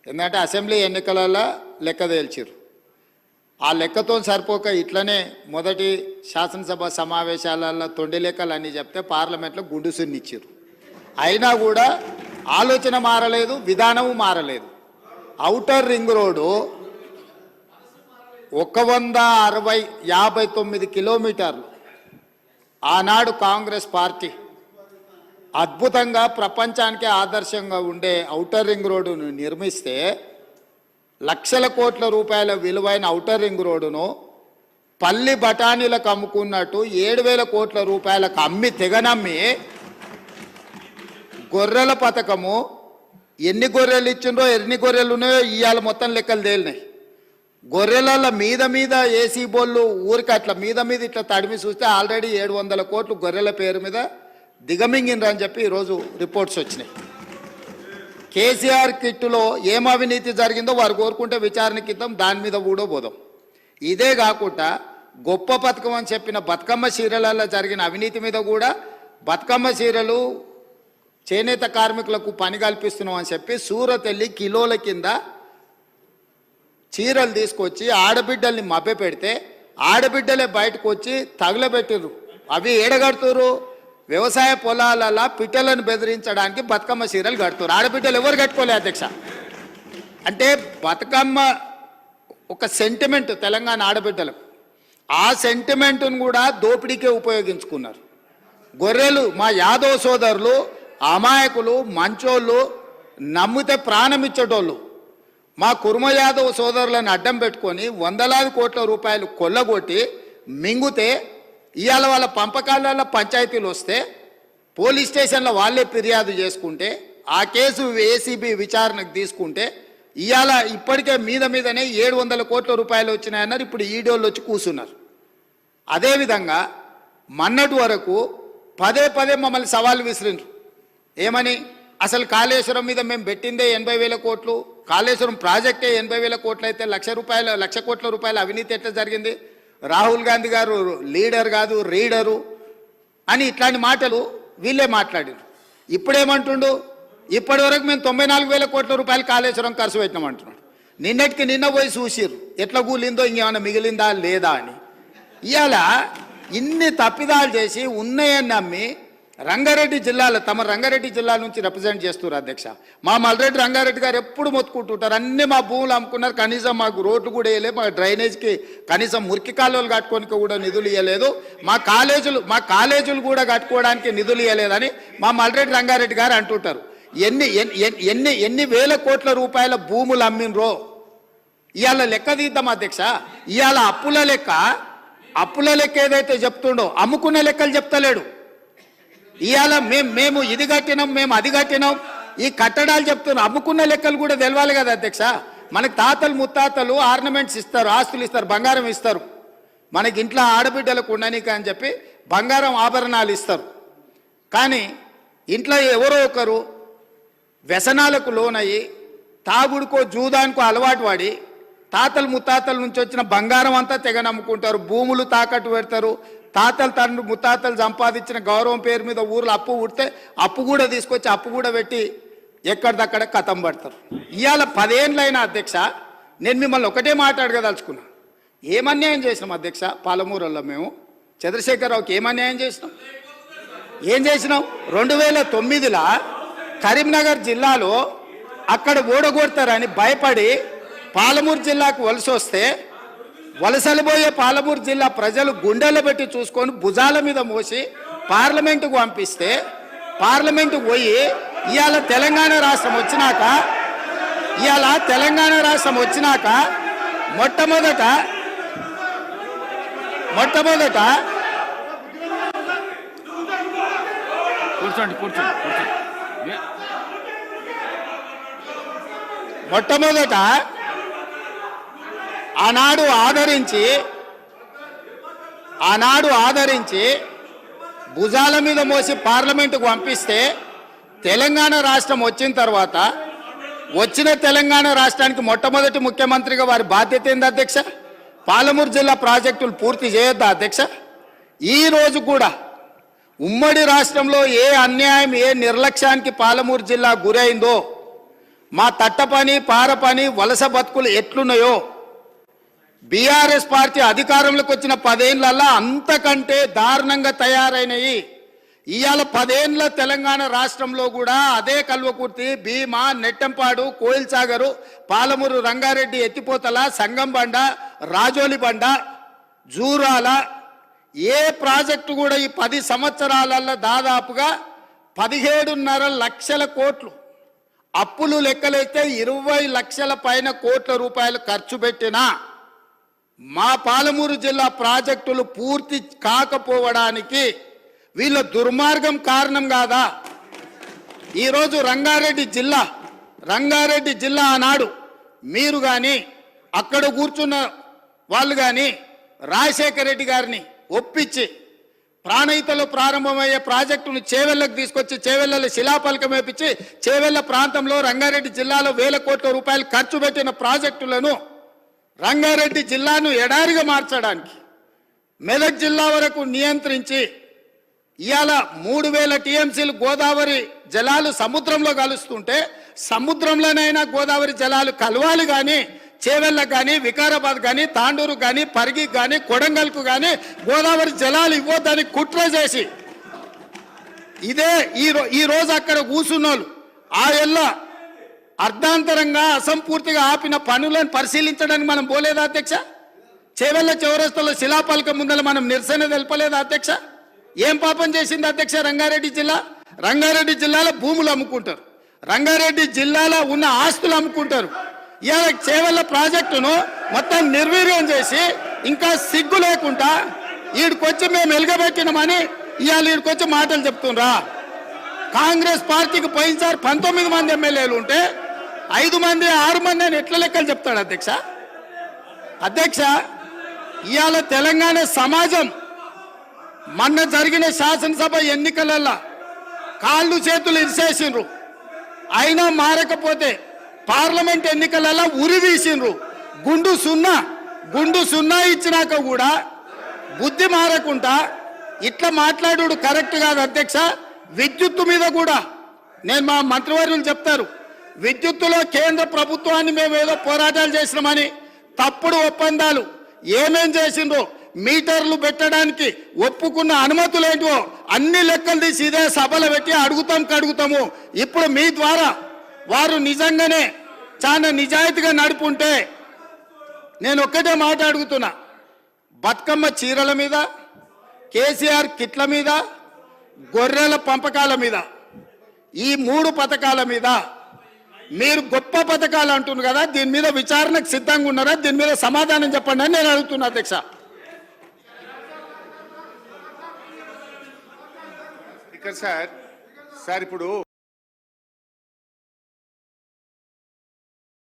ఎందుకంటే అసెంబ్లీ ఎన్నికలలో లెక్క తేల్చారు. ఆ లెక్కతో సరిపోక ఇట్లనే మొదటి శాసనసభ సమావేశాలలో తొండి లెక్కలు అన్నీ చెప్తే పార్లమెంట్లో గుండుసున్నిచ్చారు. అయినా కూడా ఆలోచన మారలేదు, విధానము మారలేదు. ఔటర్ రింగ్ రోడ్డు 159 కిలోమీటర్లు ఆనాడు కాంగ్రెస్ పార్టీ అద్భుతంగా ప్రపంచానికే ఆదర్శంగా ఉండే ఔటర్ రింగ్ రోడ్డును నిర్మిస్తే లక్షల కోట్ల రూపాయల విలువైన ఔటర్ రింగ్ రోడ్డును పల్లి బఠానీలకు అమ్ముకున్నట్టు 7,000 కోట్ల రూపాయలకు అమ్మి తెగనమ్మి గొర్రెల పథకము ఎన్ని గొర్రెలు ఇచ్చిండ్రో ఎన్ని గొర్రెలు ఉన్నాయో ఇవాళ మొత్తం లెక్కలు తేలినాయి. గొర్రెల మీద ఏసీ బోళ్ళు ఊరికి అట్లా మీద ఇట్లా తడిమి చూస్తే ఆల్రెడీ 700 కోట్లు గొర్రెల పేరు మీద దిగమింగినరని చెప్పి ఈరోజు రిపోర్ట్స్ వచ్చినాయి. కేసీఆర్ కిట్టులో ఏం అవినీతి జరిగిందో వారు కోరుకుంటే విచారణకి ఇద్దాం, దాని మీద కూడా పోదాం. ఇదే కాకుండా గొప్ప పథకం అని చెప్పిన బతుకమ్మ చీరలలో జరిగిన అవినీతి మీద కూడా బతుకమ్మ చీరలు చేనేత కార్మికులకు పని కల్పిస్తున్నాం అని చెప్పి సూరత్ వెళ్ళి కిలోల కింద చీరలు తీసుకొచ్చి ఆడబిడ్డల్ని మభ్య పెడితే ఆడబిడ్డలే బయటకు వచ్చి తగులబెట్టిర్రు. అవి ఏడగడుతురు వ్యవసాయ పొలాలలో పిట్టలను బెదిరించడానికి బతుకమ్మ చీరలు కడుతురు. ఆడబిడ్డలు ఎవరు కట్టుకోలే అధ్యక్ష. అంటే బతుకమ్మ ఒక సెంటిమెంట్ తెలంగాణ ఆడబిడ్డలకు, ఆ సెంటిమెంట్ను కూడా దోపిడీకే ఉపయోగించుకున్నారు. గొర్రెలు మా యాదవ్ సోదరులు అమాయకులు, మంచోళ్ళు, నమ్మితే ప్రాణం ఇచ్చేటోళ్ళు మా కుర్మ యాదవ్ సోదరులను అడ్డం పెట్టుకొని 100,000 కోట్ల రూపాయలు కొల్లగొట్టి మింగుతే ఇవాళ వాళ్ళ పంపకాలలో పంచాయతీలు వస్తే పోలీస్ స్టేషన్లో వాళ్ళే ఫిర్యాదు చేసుకుంటే ఆ కేసు ఏసీబీ విచారణకు తీసుకుంటే ఇవాళ ఇప్పటికే మీదనే 700 కోట్ల రూపాయలు వచ్చినాయన్నారు. ఇప్పుడు ఈడోళ్ళు వచ్చి కూర్చున్నారు. అదేవిధంగా మొన్నటి వరకు పదే మమ్మల్ని సవాల్ విసిరిండ్రు. ఏమని? అసలు కాళేశ్వరం మీద మేము పెట్టిందే 80,000 కోట్లు, కాళేశ్వరం ప్రాజెక్టే 80,000 కోట్లు అయితే 1,00,000 కోట్ల రూపాయల అవినీతి ఎట్లా జరిగింది? రాహుల్ గాంధీ గారు లీడర్ కాదు రీడరు అని ఇట్లాంటి మాటలు వీళ్ళే మాట్లాడారు. ఇప్పుడేమంటుండు? ఇప్పటి వరకు మేము 94,000 కోట్ల రూపాయలు కాళేశ్వరం ఖర్చు పెట్టినామంటున్నాడు. నిన్నటికి నిన్న పోయి చూసిర్రు ఎట్లా కూలిందో, ఇంకేమైనా మిగిలిందా లేదా అని. ఇవాళ ఇన్ని తప్పిదాలు చేసి ఉన్నాయని నమ్మి రంగారెడ్డి జిల్లాలో తమ రంగారెడ్డి జిల్లా నుంచి రిప్రజెంట్ చేస్తున్నారు అధ్యక్ష. మా మల్రెడ్డి రంగారెడ్డి గారు ఎప్పుడు మొత్తుకుంటుంటారు, అన్నీ మా భూములు అమ్ముకున్నారు, కనీసం మాకు రోడ్లు కూడా వేయలేదు, మా డ్రైనేజ్కి కనీసం మురికి కాలువలు కట్టుకోనికి కూడా నిధులు ఇవ్వలేదు, మా కాలేజీలు కూడా కట్టుకోవడానికి నిధులు ఇవ్వలేదని మా మల్రెడ్డి రంగారెడ్డి గారు అంటుంటారు. ఎన్ని వేల కోట్ల రూపాయల భూములు అమ్మినరో ఇవాళ లెక్క తీద్దాం అధ్యక్ష. ఇవాళ అప్పుల లెక్క ఏదైతే చెప్తుండో అమ్ముకున్న లెక్కలు చెప్తలేడు. ఇవాళ మేము ఇది కట్టినాం, మేము అది కట్టినాం, ఈ కట్టడాలు చెప్తున్నాం. అమ్ముకున్న లెక్కలు కూడా తెలవాలి కదా అధ్యక్ష. మనకు తాతలు ముత్తాతలు ఆర్నమెంట్స్ ఇస్తారు, ఆస్తులు ఇస్తారు, బంగారం ఇస్తారు. మనకి ఇంట్లో ఆడబిడ్డలకు ఉండనీక అని చెప్పి బంగారం ఆభరణాలు ఇస్తారు. కానీ ఇంట్లో ఎవరో ఒకరు వ్యసనాలకు లోనయ్యి తాగుడుకో జూదానికో అలవాటు పడి తాతలు ముత్తాతల నుంచి వచ్చిన బంగారం అంతా తెగ నమ్ముకుంటారు, భూములు తాకట్టు పెడతారు. తాతలు ముత్తాతలు సంపాదించిన గౌరవం పేరు మీద ఊర్లో అప్పు పుడితే అప్పు కూడా తీసుకొచ్చి అప్పు కూడా పెట్టి ఎక్కడిదక్కడ కథం పడతారు. ఇవాళ 10 ఏళ్ళైనా అధ్యక్ష నేను మిమ్మల్ని ఒకటే మాట్లాడగదలుచుకున్నా. ఏం అన్యాయం చేసినాం అధ్యక్ష? పాలమూరులో మేము చంద్రశేఖరరావుకి ఏం అన్యాయం చేసినాం? 2009లో కరీంనగర్ జిల్లాలో అక్కడ ఓడగొడతారని భయపడి పాలమూరు జిల్లాకు వలస వస్తే వలసలిపోయే పాలమూరు జిల్లా ప్రజలు గుండెలు పెట్టి చూసుకొని భుజాల మీద మోసి పార్లమెంటుకు పంపిస్తే పార్లమెంటుకు పోయి ఇవాళ తెలంగాణ రాష్ట్రం వచ్చినాక మొట్టమొదట ఆనాడు ఆదరించి భుజాల మీద మోసి పార్లమెంటుకు పంపిస్తే తెలంగాణ రాష్ట్రం వచ్చిన తర్వాత వచ్చిన తెలంగాణ రాష్ట్రానికి మొట్టమొదటి ముఖ్యమంత్రిగా వారి బాధ్యత ఏంది అధ్యక్ష? పాలమూరు జిల్లా ప్రాజెక్టులు పూర్తి చేయొద్దా అధ్యక్ష? ఈ రోజు కూడా ఉమ్మడి రాష్ట్రంలో ఏ అన్యాయం ఏ నిర్లక్ష్యానికి పాలమూరు జిల్లా గురైందో మా తట్ట పని పార పని వలస బతుకులు ఎట్లున్నాయో బీఆర్ఎస్ పార్టీ అధికారంలోకి వచ్చిన 10 ఏళ్లలో అంతకంటే దారుణంగా తయారైనవి. ఇవాళ 10 ఏళ్ల తెలంగాణ రాష్ట్రంలో కూడా అదే కల్వకుర్తి, భీమా, నెట్టంపాడు, కోయిల్ సాగరు, పాలమూరు రంగారెడ్డి ఎత్తిపోతల, సంగంబండ, రాజోలి బండ, జూరాల ఏ ప్రాజెక్టు కూడా ఈ 10 సంవత్సరాలలో దాదాపుగా 17.5 లక్షల కోట్లు అప్పులు లెక్కలైతే 20 లక్షల పైన కోట్ల రూపాయలు ఖర్చు పెట్టినా మా పాలమూరు జిల్లా ప్రాజెక్టులు పూర్తి కాకపోవడానికి వీళ్ళ దుర్మార్గం కారణం కాదా? ఈరోజు రంగారెడ్డి జిల్లా ఆనాడు మీరు కానీ అక్కడ కూర్చున్న వాళ్ళు కానీ రాజశేఖర రెడ్డి గారిని ఒప్పించి ప్రాణహితలో ప్రారంభమయ్యే ప్రాజెక్టును చేవెళ్లకు తీసుకొచ్చి చేవెళ్లలో శిలాఫలకం వేపించి చేవెళ్ల ప్రాంతంలో రంగారెడ్డి జిల్లాలో 1000 కోట్ల రూపాయలు ఖర్చు పెట్టిన ప్రాజెక్టులను రంగారెడ్డి జిల్లాను ఎడారిగా మార్చడానికి మెదక్ జిల్లా వరకు నియంత్రించి ఇవాళ 3000 టీఎంసీలు గోదావరి జలాలు సముద్రంలో కలుస్తుంటే సముద్రంలోనైనా గోదావరి జలాలు కలవాలి కానీ చేవెళ్ళకు కానీ వికారాబాద్ కానీ తాండూరు కానీ పరిగికి కానీ కొడంగల్కు కానీ గోదావరి జలాలు ఇవ్వద్దని కుట్ర చేసి ఇదే ఈ రోజు అక్కడ కూర్చున్నోళ్ళు ఆ ఎల్ల అర్ధాంతరంగా అసంపూర్తిగా ఆపిన పనులను పరిశీలించడానికి మనం పోలేదా అధ్యక్ష? చేవెళ్ళ చౌరస్తలో శిలాఫలకం ముందర మనం నిరసన తెలపలేదా అధ్యక్ష? ఏం పాపం చేసింది అధ్యక్ష రంగారెడ్డి జిల్లా? రంగారెడ్డి జిల్లాలో భూములు అమ్ముకుంటారు, రంగారెడ్డి జిల్లాలో ఉన్న ఆస్తులు అమ్ముకుంటారు. ఇవాళ చేవెళ్ళ ప్రాజెక్టును మొత్తం నిర్వీర్యం చేసి ఇంకా సిగ్గు లేకుండా ఈడికొచ్చి మేము వెలుగబెట్టినామని ఇవాళ ఈడికొచ్చి మాటలు చెప్తుండ్రా? కాంగ్రెస్ పార్టీకి పోయినసారి 19 మంది ఎమ్మెల్యేలు ఉంటే 5 మంది 6 మంది అని ఎట్లా లెక్కలు చెప్తాడు అధ్యక్ష? అధ్యక్ష, ఇవాళ తెలంగాణ సమాజం మొన్న జరిగిన శాసనసభ ఎన్నికలలో కాళ్ళు చేతులు ఇరిసేసిండ్రు, అయినా మారకపోతే పార్లమెంట్ ఎన్నికలలో ఉరి తీసిండ్రు. గుండు సున్నా ఇచ్చినాక కూడా బుద్ధి మారకుండా ఇట్లా మాట్లాడు కరెక్ట్ కాదు అధ్యక్ష. విద్యుత్తు మీద కూడా నేను మా మంత్రివర్యులు చెప్తారు, విద్యుత్తులో కేంద్ర ప్రభుత్వాన్ని మేము ఏదో పోరాటాలు చేసినామని తప్పుడు ఒప్పందాలు ఏమేం చేసిండ్రో మీటర్లు పెట్టడానికి ఒప్పుకున్న అనుమతులు ఏంటో అన్ని లెక్కలు తీసి ఇదే సభలు పెట్టి అడుగుతాము. ఇప్పుడు మీ ద్వారా వారు నిజంగానే చాలా నిజాయితీగా నడుపుంటే నేను ఒక్కటే మాట అడుగుతున్నా, బతుకమ్మ చీరల మీద, కేసీఆర్ కిట్ల మీద, గొర్రెల పంపకాల మీద, ఈ 3 పథకాల మీద మీరు గొప్ప పథకాలు అంటున్నారు కదా, దీని మీద విచారణకు సిద్ధంగా ఉన్నారా? దీని మీద సమాధానం చెప్పండి అని నేను అడుగుతున్నా అధ్యక్ష. సార్ ఇప్పుడు